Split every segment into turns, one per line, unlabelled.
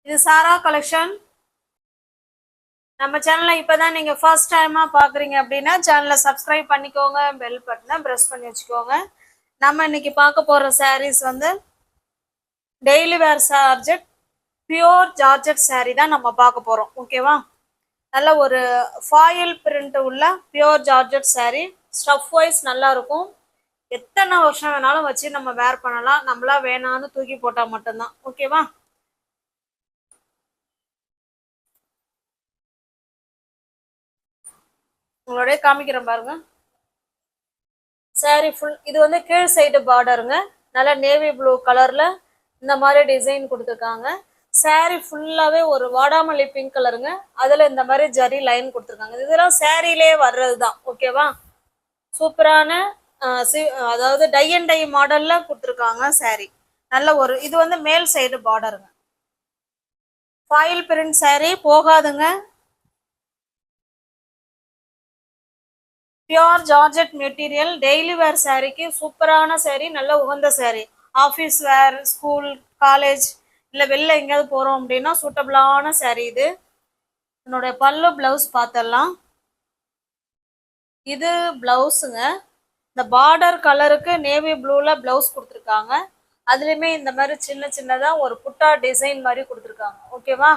இது சாரா கலெக்ஷன். நம்ம சேனலை இப்பதான் நீங்க ஃபர்ஸ்ட் டைமா பாக்குறீங்க அப்படின்னா சேனலை சப்ஸ்கிரைப் பண்ணிக்கோங்க, பெல் பட்டனை பிரஸ் பண்ணி வச்சுக்கோங்க. நம்ம இன்னைக்கு பார்க்க போற சாரீஸ் வந்து daily wear georgette, pure georgette sari தான் நம்ம பார்க்க போறோம். ஓகேவா? நல்ல ஒரு ஃபாயில் பிரிண்ட் உள்ள pure georgette sari. Stuff wise நல்லா இருக்கும். எத்தனை வருஷம் வேணாலும் வச்சு நம்ம வேர் பண்ணலாம். நம்மளா வேணான்னு தூக்கி போட்டா மட்டும்தான். ஓகேவா? உங்களோட காமிக்கிறேன் பாருங்க. சாரி ஃபுல் இது வந்து கீழ் சைடு பார்டருங்க. நல்லா நேவி ப்ளூ கலர்ல இந்த மாதிரி டிசைன் கொடுத்துருக்காங்க. சாரி ஃபுல்லாவே ஒரு வாடாமல்லி பிங்க் கலருங்க. அதுல இந்த மாதிரி ஜரி லைன் கொடுத்துருக்காங்க. இதெல்லாம் சாரிலே வர்றது தான். ஓகேவா? சூப்பரான அதாவது டை அண்ட் டை மாடல்ல கொடுத்துருக்காங்க சாரி. நல்ல ஒரு இது வந்து மேல் சைடு பார்டருங்க. ஃபாயில் பிரிண்ட் சாரி போகாதுங்க. Pure georgette material, daily wear சாரீக்கு சூப்பரான சாரீ, நல்ல உகந்த sari. Office wear, school, college இல்லை வெளில எங்கேயாவது போகிறோம் அப்படின்னா சூட்டபிளான சாரீ இது. என்னுடைய பல்லு பிளவுஸ் பார்த்தலாம். இது பிளவுஸுங்க. இந்த பார்டர் கலருக்கு நேவி ப்ளூல பிளவுஸ் கொடுத்துருக்காங்க. அதுலேயுமே இந்த மாதிரி சின்ன சின்னதாக ஒரு புட்டா டிசைன் மாதிரி கொடுத்துருக்காங்க. ஓகேவா?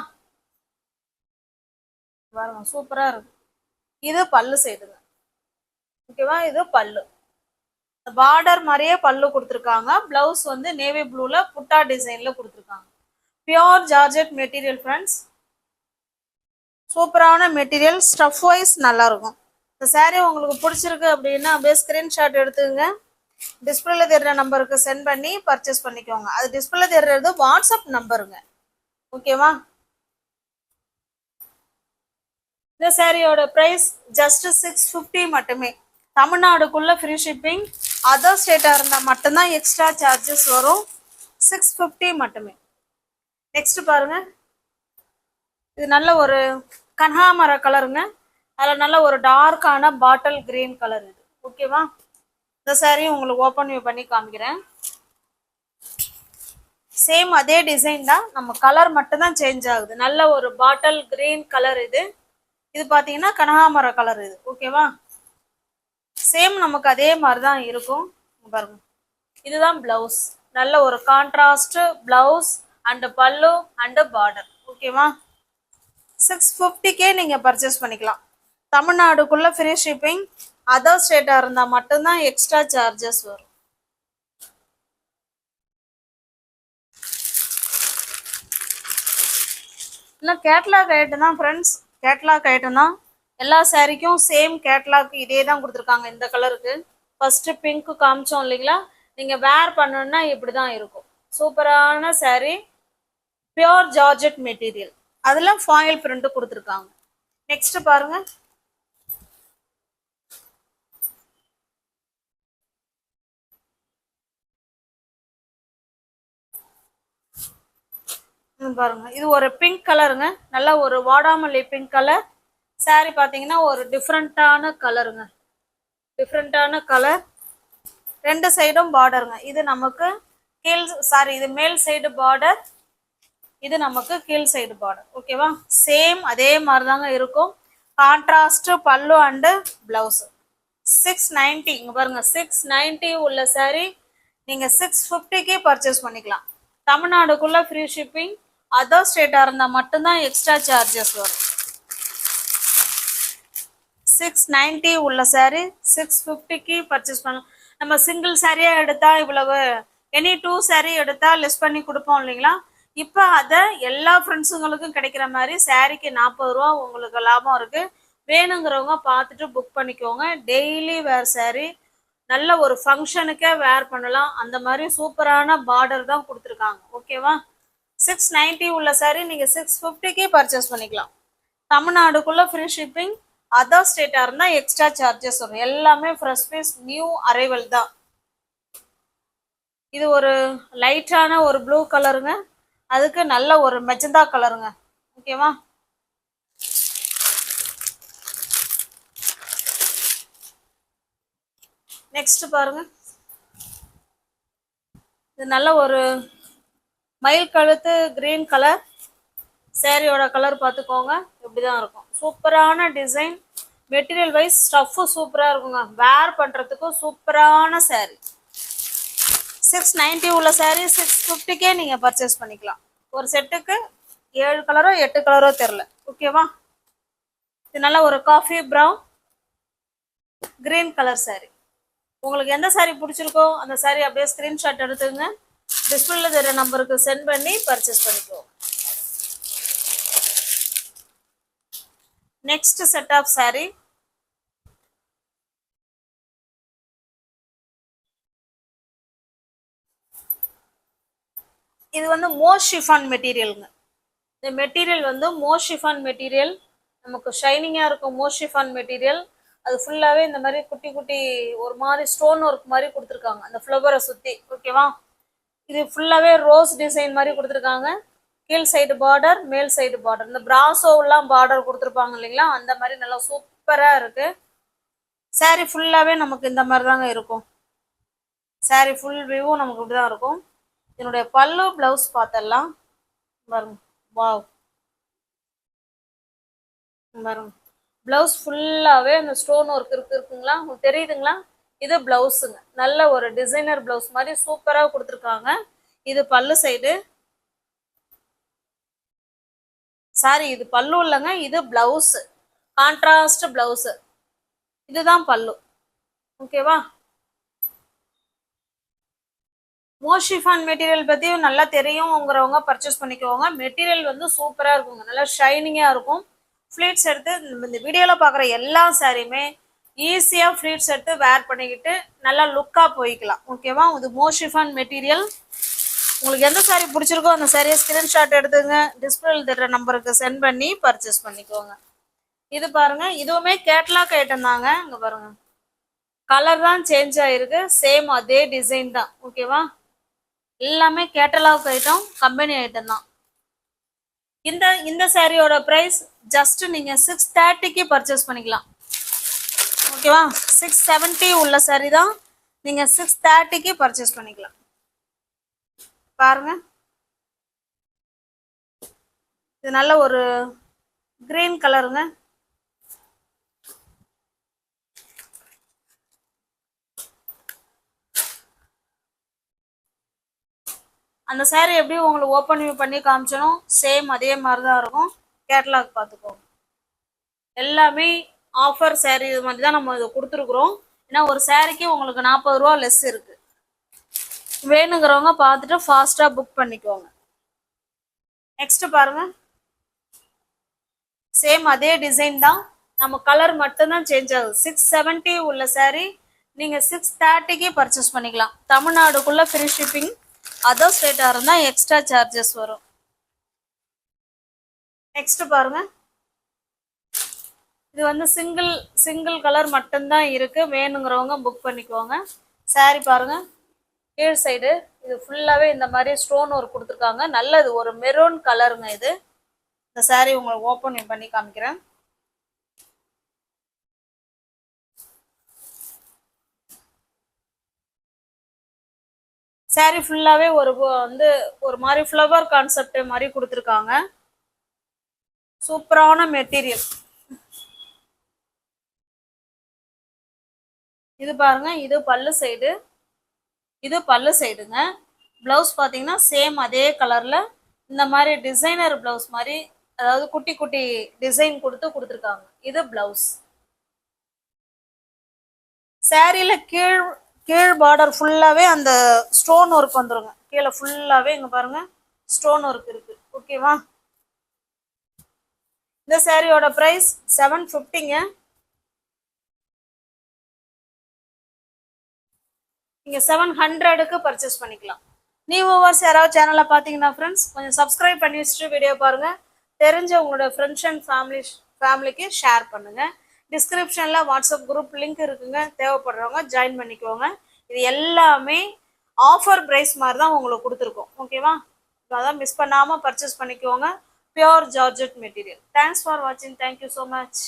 பாருங்க, சூப்பராக இருக்கு. இது பல்லு சைடுங்க. ஓகேவா? இது பல்லு. பார்டர் மாதிரியே பல்லு கொடுத்துருக்காங்க. பிளவுஸ் வந்து நேவி ப்ளூல புட்டா டிசைன்ல கொடுத்துருக்காங்க. Pure georgette material friends. சூப்பரான மெட்டீரியல், ஸ்டஃப் வைஸ் நல்லா இருக்கும். இந்த சாரீ உங்களுக்கு பிடிச்சிருக்கு அப்படின்னா அப்படியே ஸ்கிரீன்ஷாட் எடுத்துங்க. டிஸ்பிளேல தெரிகிற நம்பருக்கு சென்ட் பண்ணி பர்ச்சேஸ் பண்ணிக்கோங்க. அது டிஸ்பிளேல தெரிகிறது வாட்ஸ்அப் நம்பருங்க. ஓகேவா? இந்த சாரியோட பிரைஸ் ஜஸ்ட் 650 மட்டுமே. தமிழ்நாடுக்குள்ள ஃப்ரீ ஷிப்பிங். அதர் ஸ்டேட்டாக இருந்தால் மட்டும்தான் எக்ஸ்ட்ரா சார்ஜஸ் வரும். 650 மட்டுமே. நெக்ஸ்ட் பாருங்க. இது நல்ல ஒரு கனகாமர கலருங்க. அதில் நல்ல ஒரு டார்க்கான பாட்டில் கிரீன் கலர் இது. ஓகேவா? இந்த சாரி உங்களுக்கு ஓப்பன் பண்ணி காமிக்கிறேன். சேம் அதே டிசைன் தான், நம்ம கலர் மட்டும்தான் சேஞ்ச் ஆகுது. நல்ல ஒரு பாட்டில் கிரீன் கலர் இது. இது பார்த்தீங்கன்னா கனகாமர கலர் இது. ஓகேவா? சேம் நமக்கு அதே மாதிரி தான் இருக்கும். பாருங்க, இதுதான் பிளவுஸ். நல்ல ஒரு கான்ட்ராஸ்ட் பிளவுஸ் அண்ட் பல்லு அண்ட் பார்டர். ஓகேவா? 650க்கே நீங்க பர்ச்சேஸ் பண்ணிக்கலாம். தமிழ்நாடுக்குள்ள ஃப்ரீ ஷிப்பிங். அதர் ஸ்டேட்டா இருந்தா மட்டும்தான் எக்ஸ்ட்ரா சார்ஜஸ் வரும். இல்லை, கேட்லாக் ஐட்டம் தான் ஃப்ரெண்ட்ஸ். கேட்லாக் ஐட்டம் தான். எல்லா சாரிக்கும் சேம் கேட்லாக் இதே தான் கொடுத்துருக்காங்க. இந்த கலருக்கு ஃபர்ஸ்ட் பிங்க் காமிச்சோம் இல்லைங்களா? நீங்க வேர் பண்ணணும்னா இப்படி தான் இருக்கும். சூப்பரான சாரி, பியோர் ஜார்ஜெட் மெட்டீரியல். அதெல்லாம் ஃபாயில் பிரிண்ட் கொடுத்துருக்காங்க. நெக்ஸ்ட் பாருங்க. பாருங்க, இது ஒரு பிங்க் கலருங்க. நல்ல ஒரு வாடாமல்லி பிங்க் கலர் சாரி. பாத்தீங்கன்னா ஒரு டிஃப்ரெண்டான கலருங்க. டிஃப்ரெண்டான கலர். ரெண்டு சைடும் பார்டருங்க. இது நமக்கு கீழ் சாரி, இது மேல் சைடு பார்டர், இது நமக்கு கீழ் சைடு பார்டர். ஓகேவா? சேம் அதே மாதிரி தாங்க இருக்கும். கான்ட்ராஸ்ட் பல்லு அண்டு பிளவுஸ். 690. இங்க பாருங்க, 690 உள்ள சாரி நீங்க 650க்கே பர்ச்சேஸ் பண்ணிக்கலாம். தமிழ்நாடுக்குள்ள ஃப்ரீ ஷிப்பிங். அதர் ஸ்டேட்டா இருந்தா மட்டும்தான் எக்ஸ்ட்ரா சார்ஜஸ் வரும். 690 உள்ள சாரி 650க்கு பர்ச்சேஸ் பண்ணலாம். நம்ம சிங்கிள் சாரியா எடுத்தா இவ்வளவு, எனி 2 சாரி எடுத்தா லெஸ் பண்ணி கொடுப்போம் இல்லைங்களா? இப்போ அதை எல்லா ஃப்ரெண்ட்ஸுங்களுக்கும் கிடைக்கிற மாதிரி சாரிக்கு 40 ரூபா உங்களுக்கு லாபம் இருக்கு. வேணுங்கிறவங்க பார்த்துட்டு புக் பண்ணிக்கோங்க. டெய்லி வேர் சாரி, நல்ல ஒரு ஃபங்க்ஷனுக்கே வேர் பண்ணலாம். அந்த மாதிரி சூப்பரான பார்டர் தான் கொடுத்துருக்காங்க. ஓகேவா? 690 உள்ள சாரி நீங்க 650க்கே பர்ச்சேஸ் பண்ணிக்கலாம். தமிழ்நாடுக்குள்ள ஃப்ரீ ஷிப்பிங். அதர் ஸ்டேட்டா இருந்தா எக்ஸ்ட்ரா சார்ஜஸ் வரும். எல்லாமே ஃப்ரெஷ் பீஸ், நியூ அரைவல் தான். இது ஒரு லைட்டான ஒரு ப்ளூ கலருங்க. அதுக்கு நல்ல ஒரு மெஜந்தா கலருங்க. ஓகேவா? நெக்ஸ்ட் பாருங்க. இது நல்ல ஒரு மயில் கழுத்து கிரீன் கலர். சாரியோட கலர் பார்த்துக்கோங்க, இப்படிதான் இருக்கும். சூப்பரான டிசைன், மெட்டீரியல் வைஸ் ஸ்டஃப்பு சூப்பராக இருக்குங்க. வேர் பண்ணுறதுக்கும் சூப்பரான சாரி. 690 உள்ள சாரி 650க்கே நீங்கள் பர்ச்சேஸ் பண்ணிக்கலாம். ஒரு செட்டுக்கு 7 கலரோ 8 கலரோ தெரில. ஓகேவா? இது நல்ல ஒரு coffee brown green colour sorry. உங்களுக்கு எந்த சாரி பிடிச்சிருக்கோ அந்த சாரி அப்படியே ஸ்க்ரீன்ஷாட் எடுத்துங்க, டிஸ்பிளேல தெரிய நம்பருக்கு சென்ட் பண்ணி பர்ச்சேஸ் பண்ணிக்கோ. Next set of sari. இது வந்து மோர் ஷிஃபான் மெட்டீரியலுங்க. இந்த மெட்டீரியல் வந்து மோர் ஷிஃபான் மெட்டீரியல், நமக்கு ஷைனிங்காக இருக்கும். மோர் ஷிஃபான் மெட்டீரியல் அது ஃபுல்லாகவே இந்த மாதிரி குட்டி குட்டி ஒரு மாதிரி ஸ்டோன் ஒர்க் மாதிரி கொடுத்துருக்காங்க அந்த ஃப்ளவரை சுற்றி. ஓகேவா? இது ஃபுல்லாகவே ரோஸ் டிசைன் மாதிரி கொடுத்துருக்காங்க. கீழ் சைடு பார்டர், மேல் சைடு பார்டர், இந்த பிராசோவெல்லாம் பார்டர் கொடுத்துருப்பாங்க இல்லைங்களா, அந்த மாதிரி நல்லா சூப்பராக இருக்குது. சாரீ ஃபுல்லாகவே நமக்கு இந்த மாதிரி தாங்க இருக்கும். சாரீ ஃபுல் வியூவும் நமக்கு இப்படி தான் இருக்கும். என்னுடைய பல்லு ப்ளவுஸ் பார்த்தலாம் பாருங்க. வாவ், பாருங்க. ப்ளவுஸ் ஃபுல்லாகவே அந்த ஸ்டோன் ஒர்க் இருக்குங்களா, உங்களுக்கு தெரியுதுங்களா? இது ப்ளவுஸுங்க. நல்ல ஒரு டிசைனர் ப்ளவுஸ் மாதிரி சூப்பராக கொடுத்துருக்காங்க. இது பல்லு சைடு. சாரி, இது பல்லு இல்லைங்க, இது பிளவுஸ், கான்ட்ராஸ்ட் பிளவுஸ். இதுதான் பல்லு. ஓகேவா? மோர் ஷிஃபான் மெட்டீரியல் பற்றியும் நல்லா தெரியுங்கிறவங்க பர்ச்சேஸ் பண்ணிக்கோங்க. மெட்டீரியல் வந்து சூப்பராக இருக்குங்க, நல்லா ஷைனிங்காக இருக்கும். ஃப்ளீட்ஸ் எடுத்து இந்த வீடியோவில் பார்க்குற எல்லா சாரியுமே ஈஸியாக ஃப்ளீட்ஸ் எடுத்து வேர் பண்ணிக்கிட்டு நல்லா லுக்காக போய்க்கலாம். ஓகேவா? இது மோர் ஷிஃபான் மெட்டீரியல். உங்களுக்கு எந்த சாரி பிடிச்சிருக்கோ அந்த சாரியை ஸ்கிரீன்ஷாட் எடுத்துங்க, டிஸ்பிளேல தர நம்பருக்கு சென்ட் பண்ணி பர்ச்சேஸ் பண்ணிக்கோங்க. இது பாருங்க, இதுவுமே கேட்லாக் ஐட்டம் தாங்க. இங்கே பாருங்க, கலர் தான் சேஞ்ச் ஆகிருக்கு, சேம் அதே டிசைன் தான். ஓகேவா? எல்லாமே கேட்டலாக் ஐட்டம், கம்பெனி ஐட்டம் தான். இந்த சாரியோட ப்ரைஸ் ஜஸ்ட் நீங்கள் 630க்கு பர்ச்சேஸ் பண்ணிக்கலாம். ஓகேவா? 670 உள்ள சாரி தான், நீங்கள் 630க்கு பர்ச்சேஸ் பண்ணிக்கலாம். பாருங்க, இது நல்ல ஒரு கிரீன் கலருங்க. அந்த சாரீ எப்படி உங்களுக்கு ஓப்பன் வியூ பண்ணி காமிச்சனும் சேம் அதே மாதிரி தான் இருக்கும். கேட்லாக் பார்த்துக்கோங்க. எல்லாமே ஆஃபர் சாரீ இது மாதிரி தான் நம்ம இதை கொடுத்துருக்குறோம். ஏன்னா ஒரு சாரீக்கு உங்களுக்கு 40 ரூபா லெஸ் இருக்குது. வேணுங்கிறவங்க பார்த்துட்டு ஃபாஸ்ட்டாக புக் பண்ணிக்கோங்க. நெக்ஸ்ட் பாருங்க, சேம் அதே டிசைன் தான், நம்ம கலர் மட்டும்தான் சேஞ்ச் ஆகுது. 670 உள்ள சாரீ நீங்கள் 630க்கு பர்ச்சேஸ் பண்ணிக்கலாம். தமிழ்நாடுக்குள்ளே ஃப்ரீ ஷிப்பிங், அதர் ஸ்டேட்டாக இருந்தால் எக்ஸ்ட்ரா சார்ஜஸ் வரும். நெக்ஸ்ட் பாருங்க, இது வந்து சிங்கிள் கலர் மட்டும்தான் இருக்குது. வேணுங்கிறவங்க புக் பண்ணிக்குவாங்க. சாரீ பாருங்க, கீழ் சைடு இது ஃபுல்லாகவே இந்த மாதிரி ஸ்டோன் ஒர்க் கொடுத்துருக்காங்க. நல்லது, ஒரு மெரூன் கலருங்க இது. இந்த சாரீ உங்களுக்கு ஓப்பன் பண்ணி காமிக்கிறேன். சாரீ ஃபுல்லாகவே ஒரு மாதிரி ஃப்ளவர் கான்செப்ட் மாதிரி கொடுத்துருக்காங்க. சூப்பரான மெட்டீரியல். இது பாருங்க, இது பல்லு சைடு, இது பல்லு சைடுங்க. ப்ளவுஸ் பார்த்தீங்கன்னா சேம் அதே கலரில் இந்த மாதிரி டிசைனர் ப்ளவுஸ் மாதிரி, அதாவது குட்டி குட்டி டிசைன் கொடுத்துருக்காங்க. இது ப்ளவுஸ். சாரியில் கீழ் பார்டர் ஃபுல்லாகவே அந்த ஸ்டோன் ஒர்க் வந்துருங்க. கீழே ஃபுல்லாகவே இங்கே பாருங்க ஸ்டோன் ஒர்க் இருக்குது. ஓகேவா? இந்த சாரியோட ப்ரைஸ் 750ங்க. நீங்கள் 700க்கு பர்ச்சேஸ் பண்ணிக்கலாம். நியூ வியூவர்ஸ் யாராவது சேனலை பார்த்தீங்கன்னா ஃப்ரெண்ட்ஸ் கொஞ்சம் சப்ஸ்கிரைப் பண்ணி வச்சுட்டு வீடியோ பாருங்கள். தெரிஞ்ச உங்களோட ஃப்ரெண்ட்ஸ் அண்ட் ஃபேமிலிக்கு ஷேர் பண்ணுங்கள். டிஸ்கிரிப்ஷனில் வாட்ஸ்அப் குரூப் லிங்க் இருக்குங்க, தேவைப்படுறவங்க ஜாயின் பண்ணிக்கோங்க. இது எல்லாமே ஆஃபர் ப்ரைஸ் மாதிரி தான் உங்களுக்கு கொடுத்துருக்கோம். ஓகேவா? அதான் மிஸ் பண்ணாமல் பர்ச்சேஸ் பண்ணிக்கோங்க. Pure georgette material. Thanks for வாட்சிங். Thank you so much.